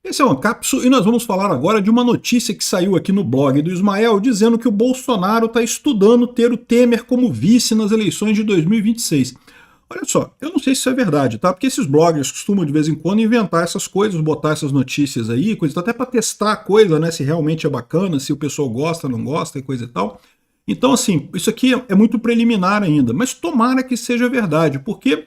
Esse é o Ancapso e nós vamos falar agora de uma notícia que saiu aqui no blog do Ismael dizendo que o Bolsonaro está estudando ter o Temer como vice nas eleições de 2026. Olha só, eu não sei se isso é verdade, tá? Porque esses bloggers costumam de vez em quando inventar essas coisas, botar essas notícias aí, coisa até para testar a coisa, né? Se realmente é bacana, se o pessoal gosta, não gosta e coisa e tal. Então, assim, isso aqui é muito preliminar ainda, mas tomara que seja verdade, porque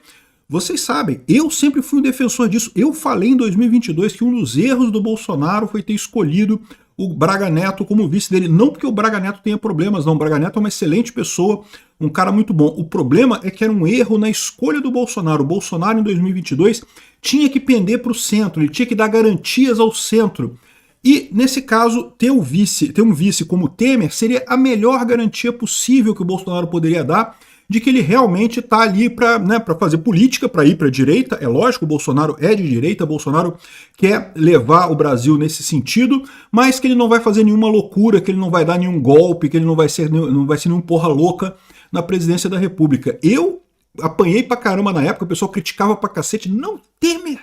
vocês sabem, eu sempre fui um defensor disso. Eu falei em 2022 que um dos erros do Bolsonaro foi ter escolhido o Braga Neto como vice dele. Não porque o Braga Neto tenha problemas, não. O Braga Neto é uma excelente pessoa, um cara muito bom. O problema é que era um erro na escolha do Bolsonaro. O Bolsonaro, em 2022, tinha que pender para o centro, ele tinha que dar garantias ao centro. E, nesse caso, ter um vice como o Temer seria a melhor garantia possível que o Bolsonaro poderia dar de que ele realmente está ali para fazer política, para ir para a direita. É lógico, o Bolsonaro é de direita, o Bolsonaro quer levar o Brasil nesse sentido, mas que ele não vai fazer nenhuma loucura, que ele não vai dar nenhum golpe, que ele não vai ser nenhum porra louca na presidência da República. Eu apanhei pra caramba na época, o pessoal criticava pra cacete, não, Temer,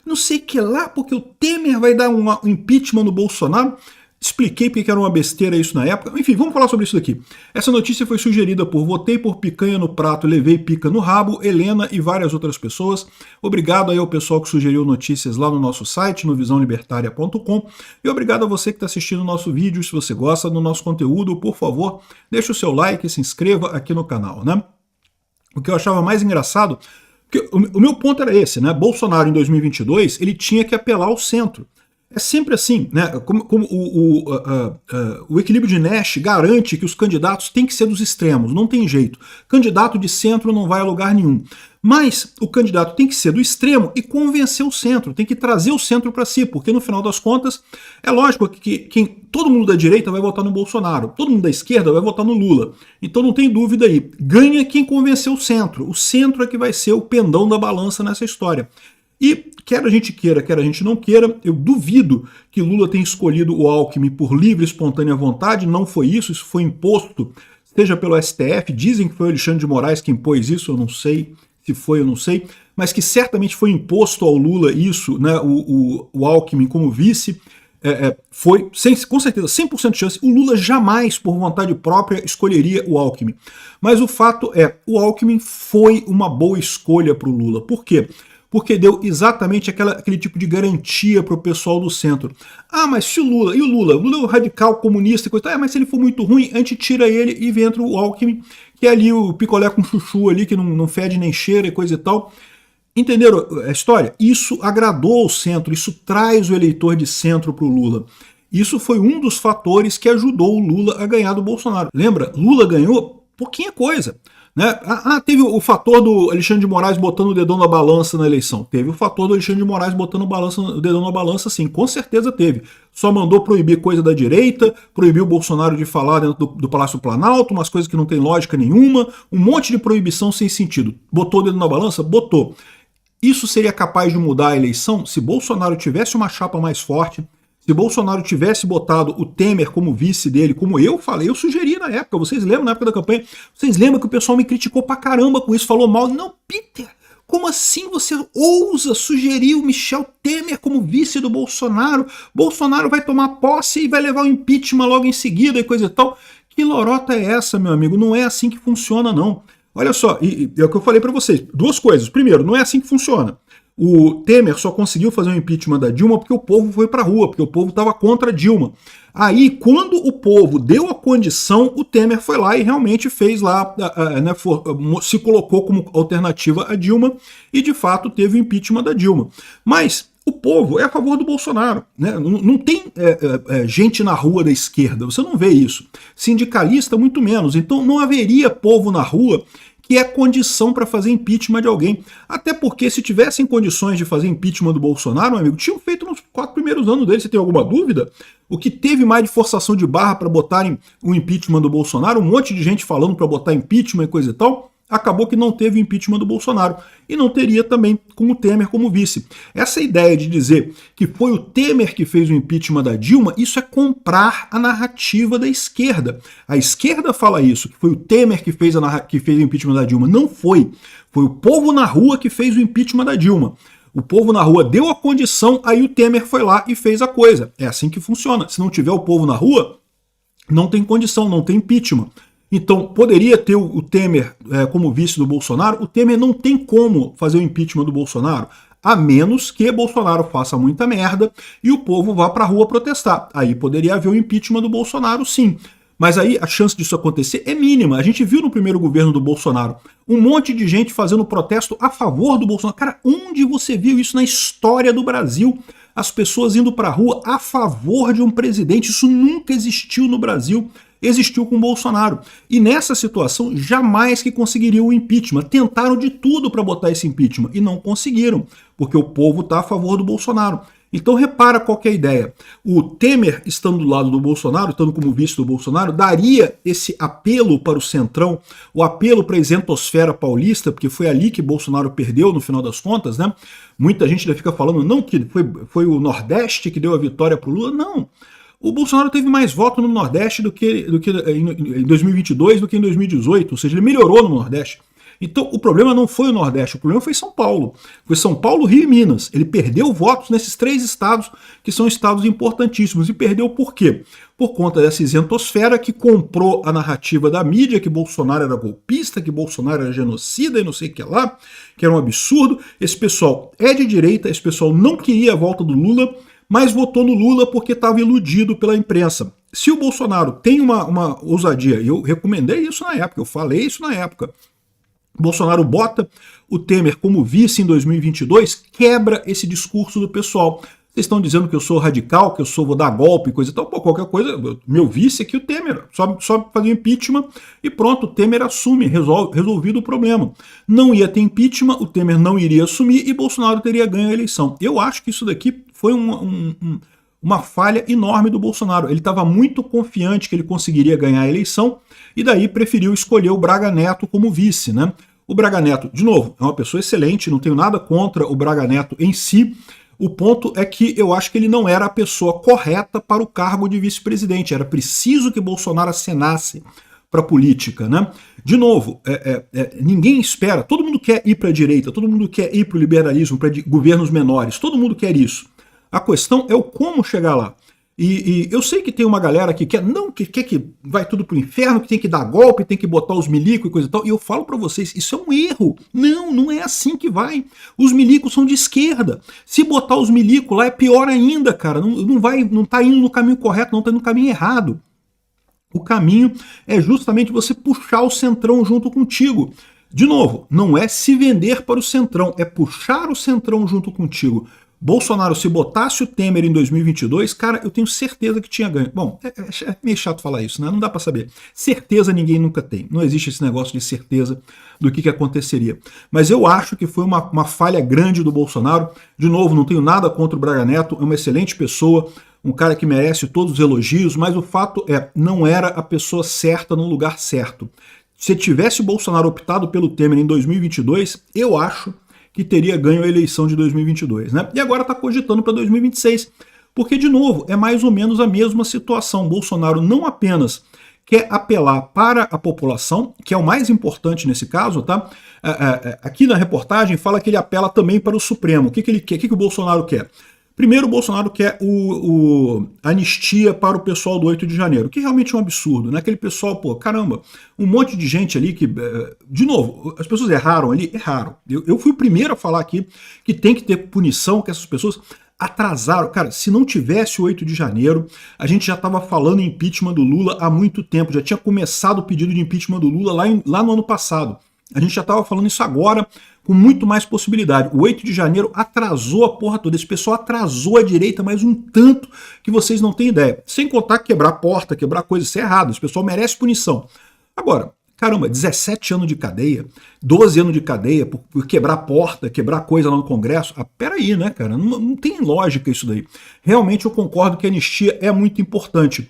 não sei o que lá, porque o Temer vai dar um impeachment no Bolsonaro. Expliquei porque era uma besteira isso na época. Enfim, vamos falar sobre isso daqui. Essa notícia foi sugerida por Votei por Picanha no Prato, Levei Pica no Rabo, Helena e várias outras pessoas. Obrigado aí ao pessoal que sugeriu notícias lá no nosso site, no visãolibertaria.com. E obrigado a você que está assistindo o nosso vídeo. Se você gosta do nosso conteúdo, por favor, deixe o seu like e se inscreva aqui no canal, né? O que eu achava mais engraçado, porque o meu ponto era esse, né? Bolsonaro em 2022, ele tinha que apelar ao centro. É sempre assim, né? Como o equilíbrio de Nash garante que os candidatos têm que ser dos extremos, não tem jeito. Candidato de centro não vai a lugar nenhum. Mas o candidato tem que ser do extremo e convencer o centro, tem que trazer o centro para si, porque no final das contas, é lógico que todo mundo da direita vai votar no Bolsonaro, todo mundo da esquerda vai votar no Lula. Então não tem dúvida aí, ganha quem convencer o centro é que vai ser o pendão da balança nessa história. E quer a gente queira, quer a gente não queira, eu duvido que Lula tenha escolhido o Alckmin por livre e espontânea vontade, não foi isso foi imposto, seja pelo STF, dizem que foi o Alexandre de Moraes que impôs isso, eu não sei se foi, eu não sei, mas que certamente foi imposto ao Lula isso, né, o Alckmin como vice, foi, com certeza, 100% de chance, o Lula jamais, por vontade própria, escolheria o Alckmin. Mas o fato é, o Alckmin foi uma boa escolha para o Lula. Por quê? Porque deu exatamente aquele tipo de garantia para o pessoal do centro. Ah, mas se o Lula é o radical comunista e coisa, mas se ele for muito ruim, a gente tira ele e vem entra o Alckmin, que é ali o picolé com chuchu ali, que não fede nem cheira e coisa e tal. Entenderam a história? Isso agradou o centro, isso traz o eleitor de centro para o Lula. Isso foi um dos fatores que ajudou o Lula a ganhar do Bolsonaro. Lembra? Lula ganhou pouquinha coisa. Né? Teve o fator do Alexandre de Moraes botando o dedão na balança na eleição. Teve o fator do Alexandre de Moraes botando o dedão na balança, sim, com certeza teve. Só mandou proibir coisa da direita, proibiu o Bolsonaro de falar dentro do Palácio Planalto, umas coisas que não tem lógica nenhuma, um monte de proibição sem sentido. Botou o dedo na balança? Botou. Isso seria capaz de mudar a eleição se Bolsonaro tivesse uma chapa mais forte, se Bolsonaro tivesse botado o Temer como vice dele, como eu falei, eu sugeri na época, vocês lembram na época da campanha, vocês lembram que o pessoal me criticou pra caramba com isso, falou mal. Não, Peter, como assim você ousa sugerir o Michel Temer como vice do Bolsonaro? Bolsonaro vai tomar posse e vai levar o impeachment logo em seguida e coisa e tal. Que lorota é essa, meu amigo? Não é assim que funciona, não. Olha só, e é o que eu falei pra vocês, duas coisas. Primeiro, não é assim que funciona. O Temer só conseguiu fazer o impeachment da Dilma porque o povo foi pra rua, porque o povo estava contra a Dilma. Aí, quando o povo deu a condição, o Temer foi lá e realmente fez lá, se colocou como alternativa a Dilma e, de fato, teve o impeachment da Dilma. Mas o povo é a favor do Bolsonaro, né? Não tem gente na rua da esquerda, você não vê isso. Sindicalista, muito menos. Então, não haveria povo na rua que é condição para fazer impeachment de alguém. Até porque se tivessem condições de fazer impeachment do Bolsonaro, meu amigo, tinham feito nos 4 primeiros anos dele. Você tem alguma dúvida? O que teve mais de forçação de barra para botarem o impeachment do Bolsonaro, um monte de gente falando para botar impeachment e coisa e tal, acabou que não teve impeachment do Bolsonaro. E não teria também com o Temer como vice. Essa ideia de dizer que foi o Temer que fez o impeachment da Dilma, isso é comprar a narrativa da esquerda. A esquerda fala isso, que foi o Temer que fez o impeachment da Dilma. Não foi. Foi o povo na rua que fez o impeachment da Dilma. O povo na rua deu a condição, aí o Temer foi lá e fez a coisa. É assim que funciona. Se não tiver o povo na rua, não tem condição, não tem impeachment. Então, poderia ter o Temer como vice do Bolsonaro. O Temer não tem como fazer o impeachment do Bolsonaro, a menos que Bolsonaro faça muita merda e o povo vá para a rua protestar. Aí poderia haver o impeachment do Bolsonaro, sim. Mas aí a chance disso acontecer é mínima. A gente viu no primeiro governo do Bolsonaro um monte de gente fazendo protesto a favor do Bolsonaro. Cara, onde você viu isso na história do Brasil? As pessoas indo para a rua a favor de um presidente. Isso nunca existiu no Brasil. Existiu com o Bolsonaro. E nessa situação, jamais que conseguiriam o impeachment. Tentaram de tudo para botar esse impeachment e não conseguiram, porque o povo está a favor do Bolsonaro. Então repara qual que é a ideia. O Temer, estando do lado do Bolsonaro, estando como vice do Bolsonaro, daria esse apelo para o Centrão, o apelo para a isentosfera paulista, porque foi ali que Bolsonaro perdeu no final das contas, né? Muita gente ainda fica falando, não, que foi o Nordeste que deu a vitória para o Lula. Não. O Bolsonaro teve mais voto no Nordeste do que em 2022 do que em 2018, ou seja, ele melhorou no Nordeste. Então o problema não foi o Nordeste, o problema foi São Paulo. Foi São Paulo, Rio e Minas. Ele perdeu votos nesses 3 estados, que são estados importantíssimos. E perdeu por quê? Por conta dessa isentosfera que comprou a narrativa da mídia, que Bolsonaro era golpista, que Bolsonaro era genocida e não sei o que lá, que era um absurdo. Esse pessoal é de direita, esse pessoal não queria a volta do Lula, mas votou no Lula porque estava iludido pela imprensa. Se o Bolsonaro tem uma ousadia, eu recomendei isso na época, eu falei isso na época, Bolsonaro bota o Temer como vice em 2022, quebra esse discurso do pessoal. Vocês estão dizendo que eu sou radical, que vou dar golpe e coisa e tal. Pô, qualquer coisa, meu vice aqui, o Temer, só fazer impeachment e pronto, o Temer assume, resolvido o problema. Não ia ter impeachment, o Temer não iria assumir e Bolsonaro teria ganho a eleição. Eu acho que isso daqui foi uma falha enorme do Bolsonaro. Ele estava muito confiante que ele conseguiria ganhar a eleição e daí preferiu escolher o Braga Neto como vice, né? O Braga Neto, de novo, é uma pessoa excelente, não tenho nada contra o Braga Neto em si. O ponto é que eu acho que ele não era a pessoa correta para o cargo de vice-presidente. Era preciso que Bolsonaro acenasse para a política, né? De novo, ninguém espera, todo mundo quer ir para a direita, todo mundo quer ir para o liberalismo, para governos menores, todo mundo quer isso. A questão é o como chegar lá. E eu sei que tem uma galera que quer que vai tudo pro inferno, que tem que dar golpe, tem que botar os milicos e coisa e tal. E eu falo para vocês, isso é um erro. Não é assim que vai. Os milicos são de esquerda. Se botar os milicos lá é pior ainda, cara. Não tá indo no caminho correto, não tá indo no caminho errado. O caminho é justamente você puxar o Centrão junto contigo. De novo, não é se vender para o Centrão, é puxar o Centrão junto contigo. Bolsonaro, se botasse o Temer em 2022, cara, eu tenho certeza que tinha ganho. Bom, é meio chato falar isso, né? Não dá pra saber. Certeza ninguém nunca tem. Não existe esse negócio de certeza do que aconteceria. Mas eu acho que foi uma falha grande do Bolsonaro. De novo, não tenho nada contra o Braga Neto, é uma excelente pessoa, um cara que merece todos os elogios, mas o fato não era a pessoa certa no lugar certo. Se tivesse o Bolsonaro optado pelo Temer em 2022, eu acho que teria ganho a eleição de 2022, né? E agora está cogitando para 2026, porque, de novo, é mais ou menos a mesma situação. Bolsonaro não apenas quer apelar para a população, que é o mais importante nesse caso, tá? Aqui na reportagem fala que ele apela também para o Supremo. O que ele quer? O que o Bolsonaro quer? Primeiro, o Bolsonaro quer a anistia para o pessoal do 8 de janeiro, que realmente é um absurdo, né? Aquele pessoal, pô, caramba, um monte de gente ali que, de novo, as pessoas erraram ali, erraram. Eu fui o primeiro a falar aqui que tem que ter punição, que essas pessoas atrasaram. Cara, se não tivesse o 8 de janeiro, a gente já estava falando em impeachment do Lula há muito tempo, já tinha começado o pedido de impeachment do Lula lá no ano passado. A gente já estava falando isso agora com muito mais possibilidade. O 8 de janeiro atrasou a porra toda. Esse pessoal atrasou a direita mais um tanto que vocês não têm ideia. Sem contar que quebrar porta, quebrar coisa, isso é errado. Esse pessoal merece punição. Agora, caramba, 17 anos de cadeia, 12 anos de cadeia por quebrar porta, quebrar coisa lá no Congresso. Peraí, né, cara? Não tem lógica isso daí. Realmente eu concordo que a anistia é muito importante.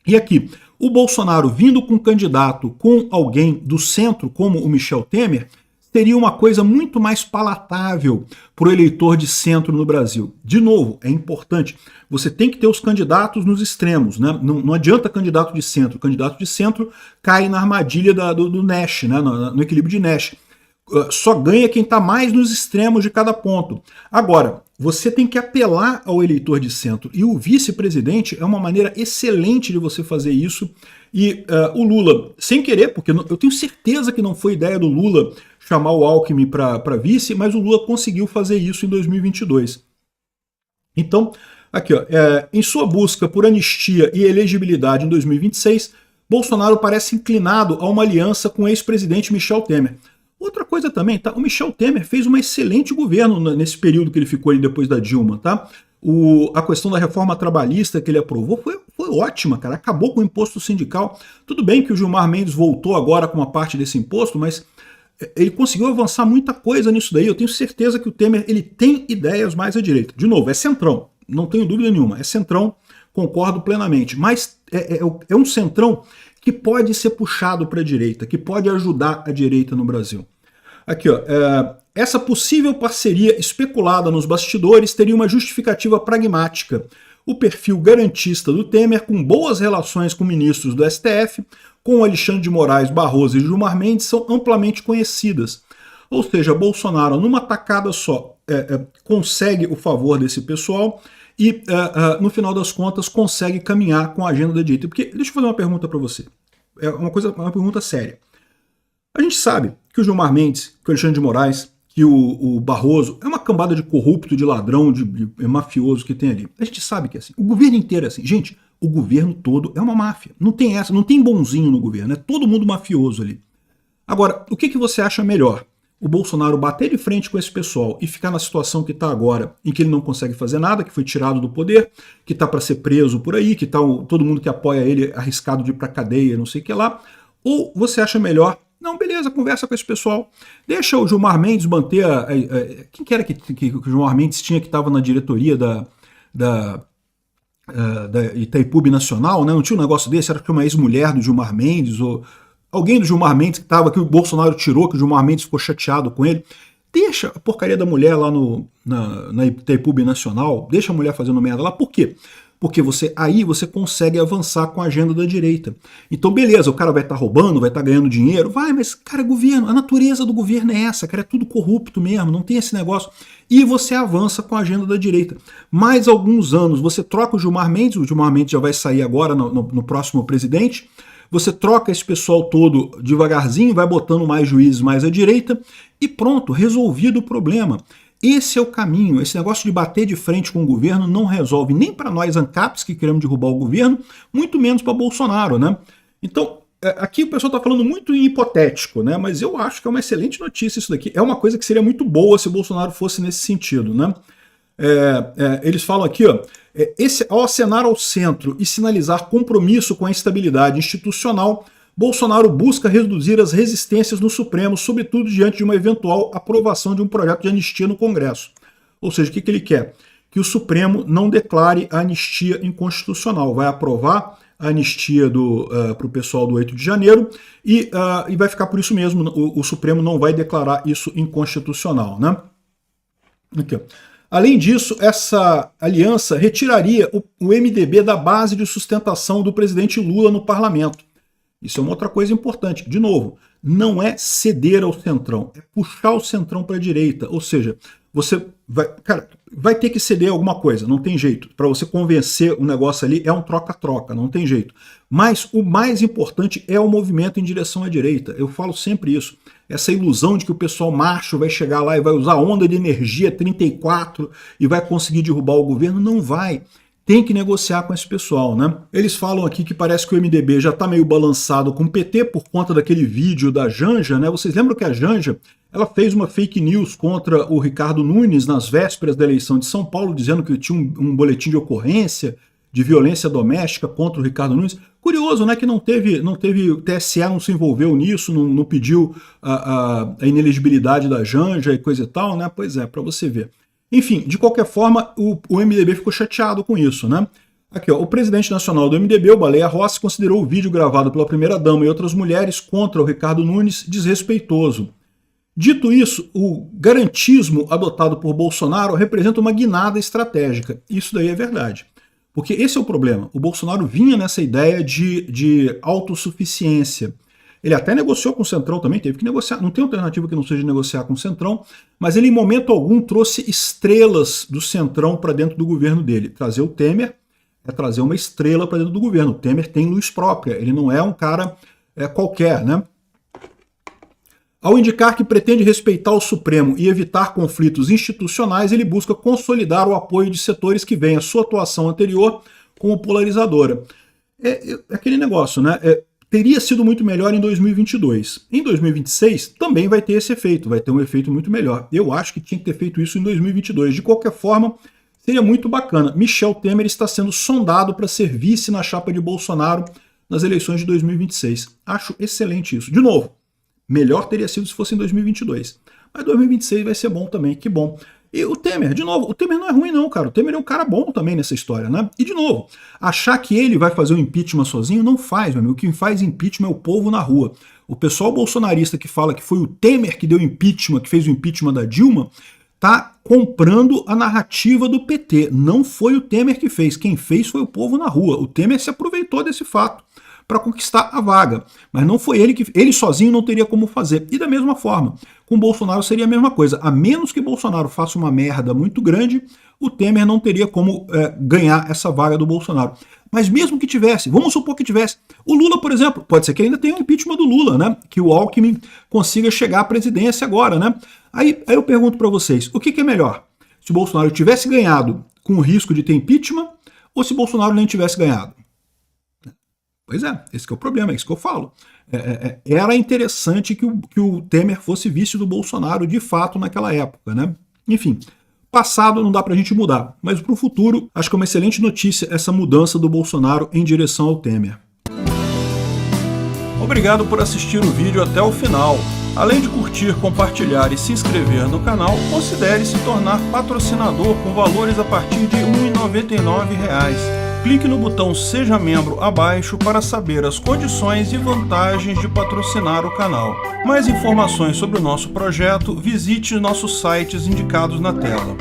E aqui, o Bolsonaro vindo com um candidato, com alguém do centro, como o Michel Temer, seria uma coisa muito mais palatável para o eleitor de centro no Brasil. De novo, é importante, você tem que ter os candidatos nos extremos, né? Não adianta candidato de centro. O candidato de centro cai na armadilha do Nash, né? No equilíbrio de Nash. só ganha quem está mais nos extremos de cada ponto. Agora, você tem que apelar ao eleitor de centro, e o vice-presidente é uma maneira excelente de você fazer isso. E o Lula, sem querer, porque eu tenho certeza que não foi ideia do Lula chamar o Alckmin para vice, mas o Lula conseguiu fazer isso em 2022. Então, aqui, ó, em sua busca por anistia e elegibilidade em 2026, Bolsonaro parece inclinado a uma aliança com o ex-presidente Michel Temer. Outra coisa também, tá? O Michel Temer fez um excelente governo nesse período que ele ficou ali depois da Dilma, tá? A questão da reforma trabalhista que ele aprovou foi ótima, cara. Acabou com o imposto sindical. Tudo bem que o Gilmar Mendes voltou agora com uma parte desse imposto, mas ele conseguiu avançar muita coisa nisso daí. Eu tenho certeza que o Temer ele tem ideias mais à direita. De novo, é centrão, não tenho dúvida nenhuma. É centrão, concordo plenamente. Mas é um centrão que pode ser puxado para a direita, que pode ajudar a direita no Brasil. Aqui, ó, essa possível parceria especulada nos bastidores teria uma justificativa pragmática. O perfil garantista do Temer, com boas relações com ministros do STF, com Alexandre de Moraes, Barroso e Gilmar Mendes, são amplamente conhecidas. Ou seja, Bolsonaro, numa tacada só, consegue o favor desse pessoal e, no final das contas, consegue caminhar com a agenda da direita. Porque, deixa eu fazer uma pergunta para você. É uma pergunta séria. A gente sabe que o Gilmar Mendes, que o Alexandre de Moraes, que o Barroso é uma cambada de corrupto, de ladrão, de mafioso que tem ali. A gente sabe que é assim. O governo inteiro é assim. Gente, o governo todo é uma máfia. Não tem essa, não tem bonzinho no governo. É todo mundo mafioso ali. Agora, o que você acha melhor? O Bolsonaro bater de frente com esse pessoal e ficar na situação que está agora, em que ele não consegue fazer nada, que foi tirado do poder, que está para ser preso por aí, que está todo mundo que apoia ele arriscado de ir para cadeia, não sei o que lá. Ou você acha melhor... Não, beleza, conversa com esse pessoal. Deixa o Gilmar Mendes manter quem que era que o Gilmar Mendes tinha que estava na diretoria da Itaipu Nacional, né? Não tinha um negócio desse? Era que uma ex-mulher do Gilmar Mendes, ou alguém do Gilmar Mendes que estava, que o Bolsonaro tirou, que o Gilmar Mendes ficou chateado com ele. Deixa a porcaria da mulher lá na Itaipu Nacional, deixa a mulher fazendo merda lá. Por quê? Porque aí você consegue avançar com a agenda da direita. Então, beleza, o cara vai estar roubando, vai estar ganhando dinheiro, mas, cara, governo, a natureza do governo é essa, cara, é tudo corrupto mesmo, não tem esse negócio. E você avança com a agenda da direita. Mais alguns anos, você troca o Gilmar Mendes já vai sair agora no próximo presidente, você troca esse pessoal todo devagarzinho, vai botando mais juízes mais à direita, e pronto, resolvido o problema. Esse é o caminho. Esse negócio de bater de frente com o governo não resolve nem para nós ANCAPs que queremos derrubar o governo, muito menos para Bolsonaro, né? Então, aqui o pessoal está falando muito em hipotético, né? Mas eu acho que é uma excelente notícia isso daqui. É uma coisa que seria muito boa se o Bolsonaro fosse nesse sentido, né? Eles falam aqui, ó, ao acenar ao centro e sinalizar compromisso com a estabilidade institucional, Bolsonaro busca reduzir as resistências no Supremo, sobretudo diante de uma eventual aprovação de um projeto de anistia no Congresso. Ou seja, o que ele quer? Que o Supremo não declare a anistia inconstitucional. Vai aprovar a anistia para o pessoal do 8 de janeiro e vai ficar por isso mesmo. O Supremo não vai declarar isso inconstitucional, né? Aqui, ó. Além disso, essa aliança retiraria o MDB da base de sustentação do presidente Lula no parlamento. Isso é uma outra coisa importante. De novo, não é ceder ao centrão, é puxar o centrão para a direita. Ou seja, você vai ter que ceder alguma coisa, não tem jeito. Para você convencer o negócio ali é um troca-troca, não tem jeito. Mas o mais importante é o movimento em direção à direita. Eu falo sempre isso. Essa ilusão de que o pessoal macho vai chegar lá e vai usar a onda de energia 34 e vai conseguir derrubar o governo, não vai. Tem que negociar com esse pessoal, né? Eles falam aqui que parece que o MDB já está meio balançado com o PT por conta daquele vídeo da Janja, né? Vocês lembram que a Janja, ela fez uma fake news contra o Ricardo Nunes nas vésperas da eleição de São Paulo, dizendo que tinha um boletim de ocorrência de violência doméstica contra o Ricardo Nunes. Curioso, né, que não teve o TSE não se envolveu nisso, não pediu a inelegibilidade da Janja e coisa e tal, né? Pois é, para você ver. Enfim, de qualquer forma, o MDB ficou chateado com isso, né? Aqui, ó, o presidente nacional do MDB, o Baleia Rossi, considerou o vídeo gravado pela primeira-dama e outras mulheres contra o Ricardo Nunes desrespeitoso. Dito isso, o garantismo adotado por Bolsonaro representa uma guinada estratégica. Isso daí é verdade. Porque esse é o problema. O Bolsonaro vinha nessa ideia de autossuficiência. Ele até negociou com o Centrão também, teve que negociar, não tem alternativa que não seja negociar com o Centrão, mas ele em momento algum trouxe estrelas do Centrão para dentro do governo dele. Trazer o Temer é trazer uma estrela para dentro do governo. O Temer tem luz própria, ele não é um cara qualquer, né? Ao indicar que pretende respeitar o Supremo e evitar conflitos institucionais, ele busca consolidar o apoio de setores que veem a sua atuação anterior como polarizadora. É aquele negócio, né? Teria sido muito melhor em 2022. Em 2026 também vai ter esse efeito, vai ter um efeito muito melhor. Eu acho que tinha que ter feito isso em 2022. De qualquer forma, seria muito bacana. Michel Temer está sendo sondado para ser vice na chapa de Bolsonaro nas eleições de 2026. Acho excelente isso. De novo, melhor teria sido se fosse em 2022. Mas 2026 vai ser bom também, que bom. E o Temer, de novo, o Temer não é ruim não, cara. O Temer é um cara bom também nessa história, né? E de novo, achar que ele vai fazer o impeachment sozinho, não faz, meu amigo. O que faz impeachment é o povo na rua. O pessoal bolsonarista que fala que foi o Temer que deu impeachment, que fez o impeachment da Dilma, tá comprando a narrativa do PT. Não foi o Temer que fez. Quem fez foi o povo na rua. O Temer se aproveitou desse fato para conquistar a vaga. Mas não foi ele que... Ele sozinho não teria como fazer. E da mesma forma, com Bolsonaro seria a mesma coisa. A menos que Bolsonaro faça uma merda muito grande, o Temer não teria como ganhar essa vaga do Bolsonaro. Mas mesmo que tivesse, vamos supor que tivesse. O Lula, por exemplo, pode ser que ainda tenha um impeachment do Lula, né? Que o Alckmin consiga chegar à presidência agora, né? Aí eu pergunto para vocês, o que é melhor? Se o Bolsonaro tivesse ganhado com o risco de ter impeachment, ou se Bolsonaro nem tivesse ganhado? Pois é, esse que é o problema, é isso que eu falo. Era interessante que o Temer fosse vice do Bolsonaro de fato naquela época, né? Enfim, passado não dá pra gente mudar, mas pro futuro acho que é uma excelente notícia essa mudança do Bolsonaro em direção ao Temer. Obrigado por assistir o vídeo até o final. Além de curtir, compartilhar e se inscrever no canal, considere se tornar patrocinador com valores a partir de R$ 1,99. Clique no botão Seja Membro abaixo para saber as condições e vantagens de patrocinar o canal. Mais informações sobre o nosso projeto, visite nossos sites indicados na tela.